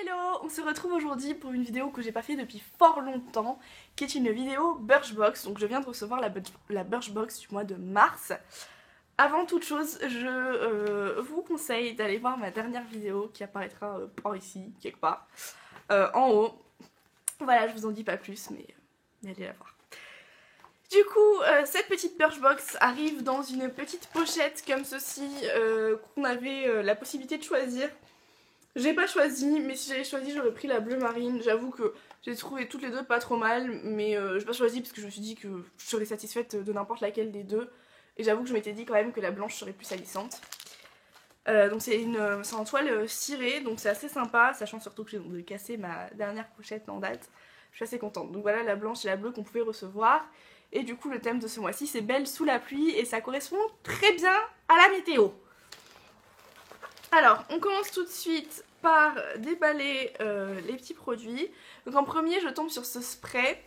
Hello, on se retrouve aujourd'hui pour une vidéo que j'ai pas fait depuis fort longtemps, qui est une vidéo Birchbox. Donc je viens de recevoir la Birchbox du mois de mars. Avant toute chose, je vous conseille d'aller voir ma dernière vidéo qui apparaîtra par ici, quelque part, en haut. Voilà, je vous en dis pas plus, mais allez la voir. Du coup, cette petite Birchbox arrive dans une petite pochette comme ceci, qu'on avait la possibilité de choisir. J'ai pas choisi, mais si j'avais choisi, j'aurais pris la bleue marine. J'avoue que j'ai trouvé toutes les deux pas trop mal, mais j'ai pas choisi parce que je me suis dit que je serais satisfaite de n'importe laquelle des deux. Et j'avoue que je m'étais dit quand même que la blanche serait plus salissante. Donc c'est en toile cirée, donc c'est assez sympa, sachant surtout que j'ai donc cassé ma dernière pochette en date. Je suis assez contente. Donc voilà la blanche et la bleue qu'on pouvait recevoir. Et du coup le thème de ce mois-ci c'est Belle sous la pluie et ça correspond très bien à la météo. Alors, on commence tout de suite par déballer les petits produits. Donc en premier, je tombe sur ce spray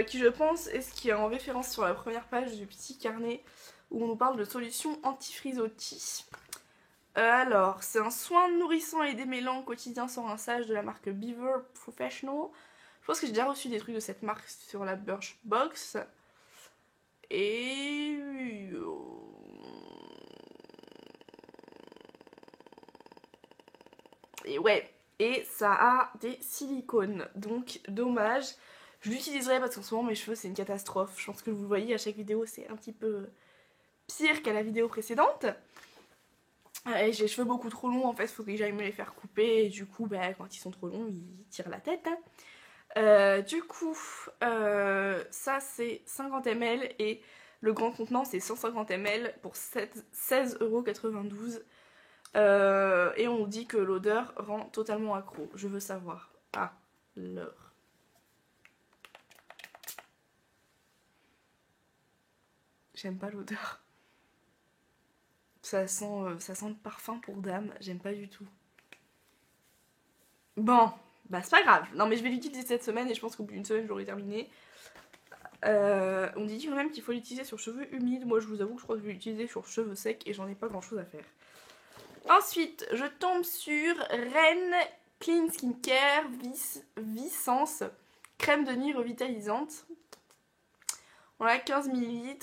qui je pense est ce qui est en référence sur la première page du petit carnet où on nous parle de solutions anti-frisottis. Alors, c'est un soin nourrissant et démêlant quotidien sans rinçage de la marque Beaver Professional. Je pense que j'ai déjà reçu des trucs de cette marque sur la Birchbox. Et... Et ouais, et ça a des silicones, donc dommage. Je l'utiliserai parce qu'en ce moment mes cheveux c'est une catastrophe. Je pense que vous le voyez à chaque vidéo, c'est un petit peu pire qu'à la vidéo précédente. Et j'ai les cheveux beaucoup trop longs, en fait, il faudrait que j'aille me les faire couper. Et du coup, bah, quand ils sont trop longs, ils tirent la tête. Du coup, ça c'est 50 ml et le grand contenant c'est 150 ml pour 16,92 €. Et on nous dit que l'odeur rend totalement accro. Je veux savoir. Ah, l'heure. J'aime pas l'odeur. Ça sent le parfum pour dame. J'aime pas du tout. Bon, bah c'est pas grave. Non mais je vais l'utiliser cette semaine et je pense qu'au bout d'une semaine je l'aurai terminé. On dit quand même qu'il faut l'utiliser sur cheveux humides. Moi je vous avoue que je crois que je vais l'utiliser sur cheveux secs et j'en ai pas grand chose à faire. Ensuite, je tombe sur Ren Clean Skincare Visence crème de nuit revitalisante. On a 15 ml.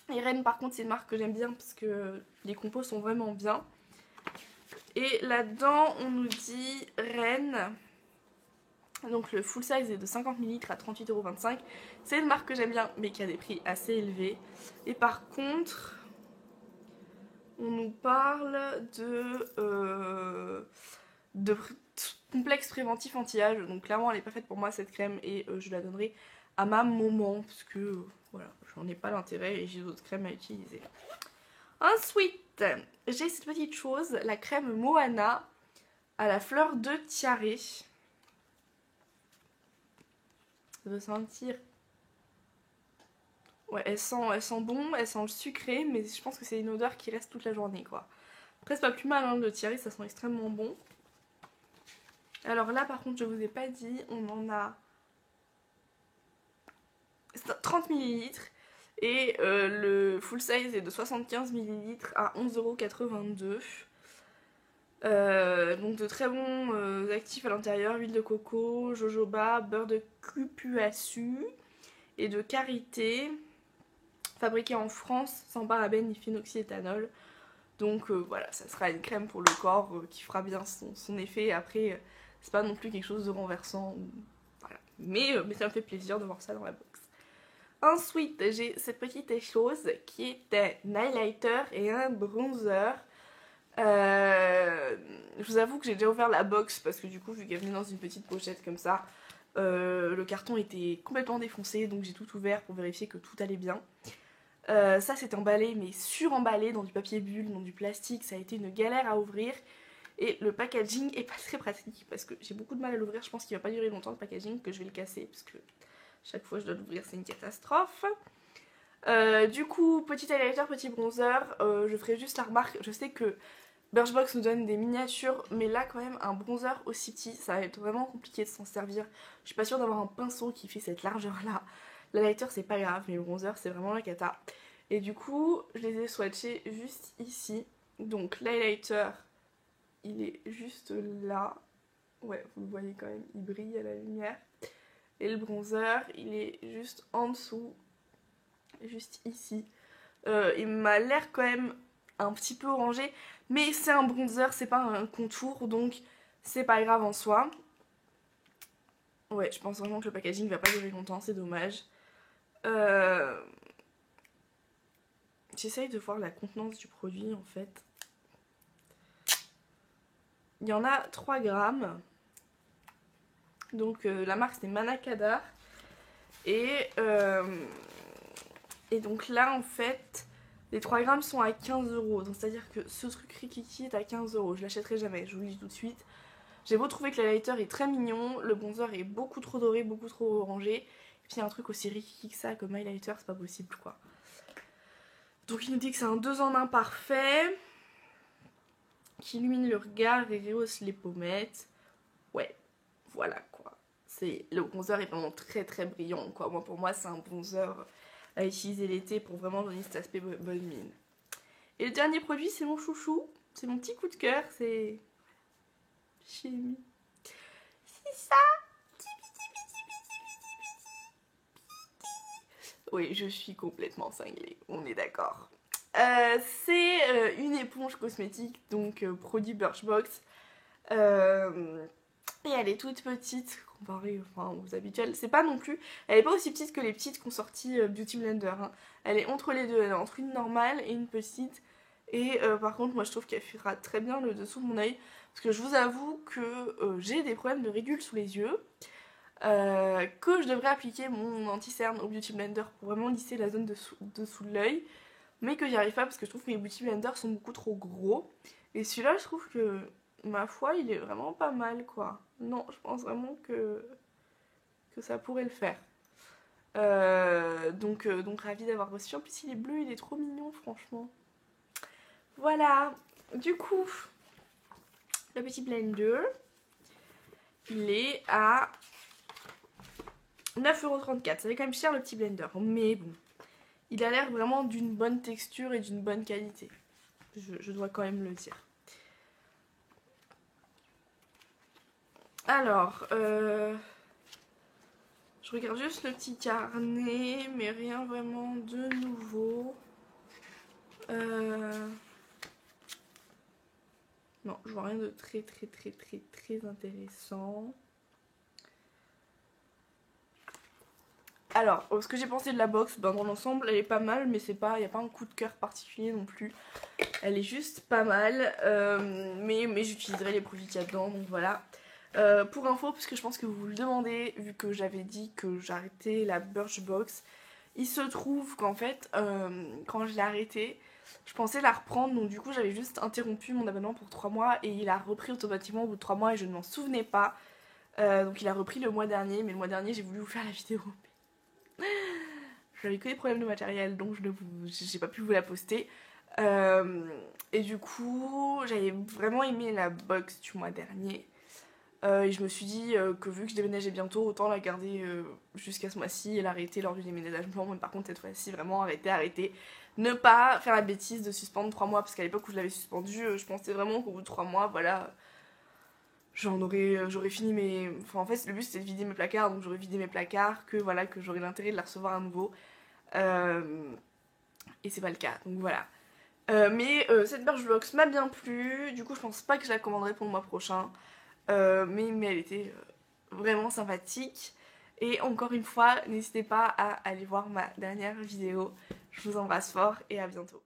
Et Ren par contre c'est une marque que j'aime bien parce que les compos sont vraiment bien. Et là-dedans on nous dit Ren. Donc le full size est de 50 ml à 38,25 €. C'est une marque que j'aime bien mais qui a des prix assez élevés. Et par contre... on nous parle de complexe préventif anti-âge. Donc clairement elle n'est pas faite pour moi cette crème et je la donnerai à ma maman parce que voilà, j'en ai pas l'intérêt et j'ai d'autres crèmes à utiliser. Ensuite, j'ai cette petite chose, la crème Moana à la fleur de tiare. Ça doit sentir... ouais, elle sent bon, elle sent le sucré, mais je pense que c'est une odeur qui reste toute la journée quoi. Après c'est pas plus mal hein, le tiare, ça sent extrêmement bon. Alors là par contre je vous ai pas dit, on en a 30 ml et le full size est de 75 ml à 11,82 €. Donc de très bons actifs à l'intérieur, huile de coco, jojoba, beurre de cupuaçu et de karité, fabriqué en France sans parabènes ni phénoxyéthanol. Donc voilà, ça sera une crème pour le corps qui fera bien son effet. Après, c'est pas non plus quelque chose de renversant. Voilà. Mais ça me fait plaisir de voir ça dans la box. Ensuite, j'ai cette petite chose qui est un highlighter et un bronzer. Je vous avoue que j'ai déjà ouvert la box parce que du coup, vu qu'elle venait dans une petite pochette comme ça, le carton était complètement défoncé. Donc j'ai tout ouvert pour vérifier que tout allait bien. Ça c'est emballé mais suremballé dans du papier bulle, dans du plastique, ça a été une galère à ouvrir et le packaging est pas très pratique parce que j'ai beaucoup de mal à l'ouvrir, je pense qu'il va pas durer longtemps le packaging, que je vais le casser parce que chaque fois que je dois l'ouvrir c'est une catastrophe. Du coup, petit highlighter, petit bronzer, je ferai juste la remarque, je sais que Birchbox nous donne des miniatures mais là quand même un bronzer aussi petit, ça va être vraiment compliqué de s'en servir. Je suis pas sûre d'avoir un pinceau qui fait cette largeur là. L'highlighter c'est pas grave mais le bronzer c'est vraiment la cata. Et du coup je les ai swatchés juste ici. Donc l'highlighter il est juste là. Ouais, vous le voyez quand même, il brille à la lumière. Et le bronzer, il est juste en dessous, juste ici. Il m'a l'air quand même un petit peu orangé, mais c'est un bronzer, c'est pas un contour, donc c'est pas grave en soi. Ouais, je pense vraiment que le packaging va pas durer longtemps, c'est dommage. J'essaye de voir la contenance du produit en fait. Il y en a 3 grammes. Donc la marque c'est Manakadar. Et donc là en fait, les 3 grammes sont à 15 €. Donc c'est à dire que ce truc Rikiki est à 15 €. Je l'achèterai jamais, je vous le dis tout de suite. J'ai beau trouver que le lighter est très mignon, le bronzer est beaucoup trop doré, beaucoup trop orangé. Et puis il y a un truc aussi Rikiki que ça comme highlighter, c'est pas possible quoi. Donc il nous dit que c'est un 2 en 1 parfait, qui illumine le regard et rehausse les pommettes. Ouais, voilà quoi. Le bronzer est vraiment très très brillant quoi. Moi, pour moi c'est un bronzer à utiliser l'été pour vraiment donner cet aspect bonne mine. Et le dernier produit c'est mon chouchou, c'est mon petit coup de cœur, c'est Chimie. C'est ça. Oui, je suis complètement cinglée, on est d'accord. C'est une éponge cosmétique, donc produit Birchbox. Et elle est toute petite comparée aux habituelles. C'est pas non plus. Elle est pas aussi petite que les petites qu'ont sorti Beauty Blender. Hein. Elle est entre les deux. Elle est entre une normale et une petite. Et par contre, moi je trouve qu'elle fera très bien le dessous de mon œil. Parce que je vous avoue que j'ai des problèmes de ridules sous les yeux. Que je devrais appliquer mon anti-cerne au Beauty Blender pour vraiment lisser la zone dessous de l'œil. Mais que j'y arrive pas parce que je trouve que les Beauty Blender sont beaucoup trop gros. Et celui-là, je trouve que, ma foi, il est vraiment pas mal quoi. Non, je pense vraiment que ça pourrait le faire. Donc ravie d'avoir reçu. En plus, il est bleu, il est trop mignon, franchement. Voilà. Du coup, le petit blender, il est à 9,34 €. Ça fait quand même cher le petit blender, mais bon. Il a l'air vraiment d'une bonne texture et d'une bonne qualité. Je dois quand même le dire. Alors, je regarde juste le petit carnet, mais rien vraiment de nouveau. Non, je vois rien de très intéressant. Alors, ce que j'ai pensé de la box, ben, dans l'ensemble, elle est pas mal, mais il n'y a pas un coup de cœur particulier non plus. Elle est juste pas mal, mais j'utiliserai les produits qu'il y a dedans, donc voilà. Pour info, parce que je pense que vous vous le demandez, vu que j'avais dit que j'arrêtais la Birchbox, il se trouve qu'en fait, quand je l'ai arrêté, je pensais la reprendre, donc du coup j'avais juste interrompu mon abonnement pour 3 mois et il a repris automatiquement au bout de 3 mois et je ne m'en souvenais pas. Donc il a repris le mois dernier, mais le mois dernier j'ai voulu vous faire la vidéo. J'avais que des problèmes de matériel, donc j'ai pas pu vous la poster. Et du coup, j'avais vraiment aimé la box du mois dernier. Et je me suis dit que vu que je déménageais bientôt, autant la garder jusqu'à ce mois-ci et l'arrêter lors du déménagement. Mais par contre, cette fois-ci, vraiment arrêter. Ne pas faire la bêtise de suspendre 3 mois, parce qu'à l'époque où je l'avais suspendu, je pensais vraiment qu'au bout de 3 mois, voilà, j'aurais fini mes... Enfin, en fait, le but c'était de vider mes placards, donc j'aurais vidé mes placards, que voilà, que j'aurais l'intérêt de la recevoir à nouveau. Et c'est pas le cas, donc voilà. Mais cette Birchbox m'a bien plu, du coup je pense pas que je la commanderai pour le mois prochain. Mais elle était vraiment sympathique. Et encore une fois, n'hésitez pas à aller voir ma dernière vidéo. Je vous embrasse fort et à bientôt.